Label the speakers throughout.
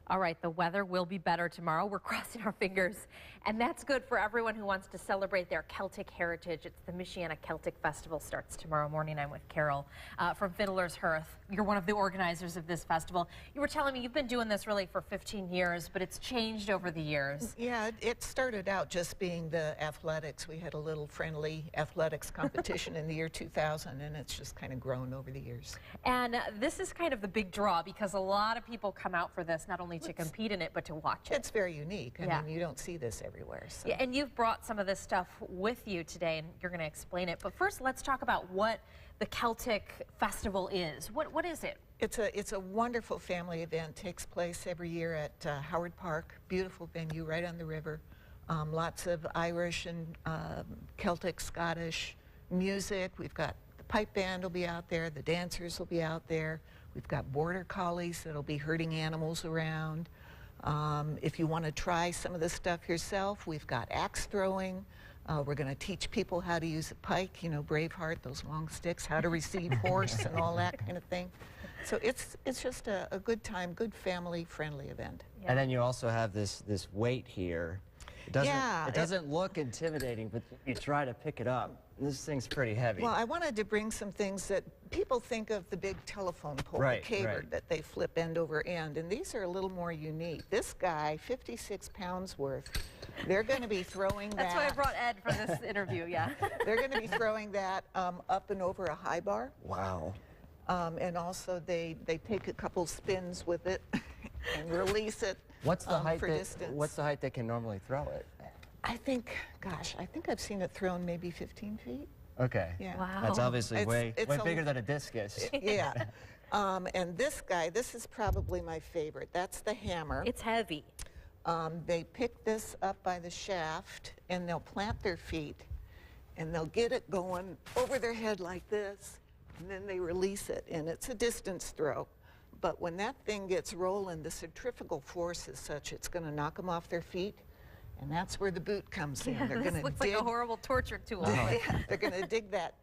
Speaker 1: All right, the weather will be better tomorrow. We're crossing our fingers. And that's good for everyone who wants to celebrate their Celtic heritage. It's the Michiana Celtic Festival starts tomorrow morning. I'm with Carol from Fiddler's Hearth. You're one of the organizers of this festival. You were telling me you've been doing this really for 15 years, but it's changed over the years.
Speaker 2: Yeah, it started out just being the athletics. We had a little friendly athletics competition in the year 2000, and it's just kind of grown over the years.
Speaker 1: And this is kind of the big draw because a lot of people come out for this, not only to compete in it, but to watch it.
Speaker 2: It's very unique. I mean, you don't see this everywhere. So.
Speaker 1: Yeah, and you've brought some of this stuff with you today, and you're going to explain it. But first, let's talk about what the Celtic Festival is. What is it?
Speaker 2: It's a wonderful family event. Takes place every year at Howard Park. Beautiful venue right on the river. Lots of Irish and Celtic, Scottish music. We've got the pipe band will be out there. The dancers will be out there. We've got border collies that'll be herding animals around. If you want to try some of the stuff yourself, we've got axe throwing. We're going to teach people how to use a pike, you know, Braveheart, those long sticks, how to receive horse and all that kind of thing. So it's just a good time, good family-friendly event.
Speaker 3: Yeah. And then you also have this weight here. It doesn't look intimidating, but you try to pick it up. This thing's pretty heavy.
Speaker 2: Well, I wanted to bring some things that people think of the big telephone pole, the caber that they flip end over end, and these are a little more unique. This guy, 56 pounds worth, they're going to be throwing that.
Speaker 1: That's why I brought Ed for this interview, yeah.
Speaker 2: They're going to be throwing that up and over a high bar.
Speaker 3: Wow.
Speaker 2: And also they take a couple spins with it and release it.
Speaker 3: What's the height
Speaker 2: for distance.
Speaker 3: What's the height that can normally throw it?
Speaker 2: I think, gosh, I think I've seen it thrown maybe 15 feet.
Speaker 3: Okay.
Speaker 2: Yeah.
Speaker 1: Wow.
Speaker 3: That's obviously way bigger than a discus.
Speaker 2: Yeah. And this guy, this is probably my favorite. That's the hammer.
Speaker 1: It's heavy.
Speaker 2: They pick this up by the shaft, and they'll plant their feet, and they'll get it going over their head like this, and then they release it, and it's a distance throw. But when that thing gets rolling, the centrifugal force is such it's going to knock them off their feet, and that's where the boot comes in.
Speaker 1: Yeah,
Speaker 2: They're
Speaker 1: this looks like a horrible torture tool.
Speaker 2: Yeah, they're going to dig that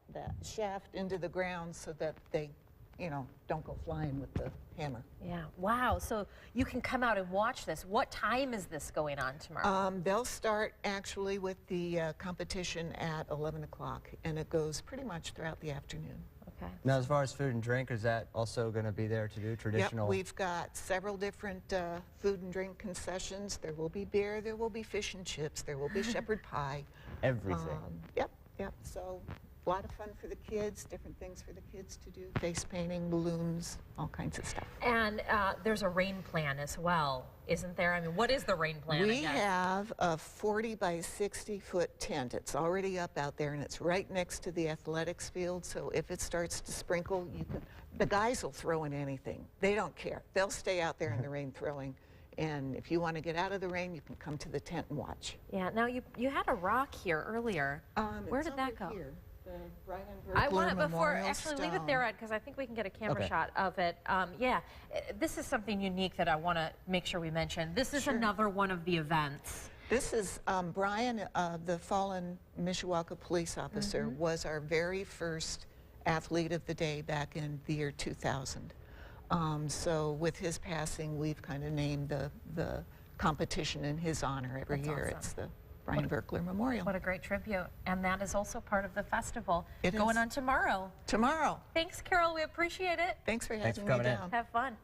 Speaker 2: shaft into the ground so that they, you know, don't go flying with the hammer.
Speaker 1: Yeah, wow. So you can come out and watch this. What time is this going on tomorrow?
Speaker 2: They'll start actually with the competition at 11 o'clock, and it goes pretty much throughout the afternoon.
Speaker 1: Okay.
Speaker 3: Now, as far as food and drink, is that also going to be there to do traditional?
Speaker 2: Yep, we've got several different food and drink concessions. There will be beer, there will be fish and chips, there will be shepherd pie.
Speaker 3: Everything.
Speaker 2: Yep. So a lot of fun for the kids, different things for the kids to do, face painting, balloons, all kinds of stuff.
Speaker 1: And there's a rain plan as well, isn't there? I mean, what is the rain plan?
Speaker 2: We have a 40 by 60 foot tent. It's already up out there, and it's right next to the athletics field. So if it starts to sprinkle, the guys will throw in anything. They don't care. They'll stay out there in the rain throwing. And if you want to get out of the rain, you can come to the tent and watch.
Speaker 1: Yeah. Now you had a rock here earlier. Where did that go?
Speaker 2: Here.
Speaker 1: I want it before, actually leave it there, Ed, because I think we can get a camera shot of it. Yeah, this is something unique that I want to make sure we mention. This is another one of the events.
Speaker 2: This is Brian, the fallen Mishawaka police officer, was our very first athlete of the day back in the year 2000. So with his passing, we've kind of named the competition in his honor every year.
Speaker 1: Awesome.
Speaker 2: It's the Brian Verkler Memorial.
Speaker 1: What a great tribute. And that is also part of the festival.
Speaker 2: It
Speaker 1: going
Speaker 2: is.
Speaker 1: on tomorrow.
Speaker 2: Tomorrow.
Speaker 1: Thanks, Carol. We appreciate it.
Speaker 2: Thanks for having me down.
Speaker 1: Have fun.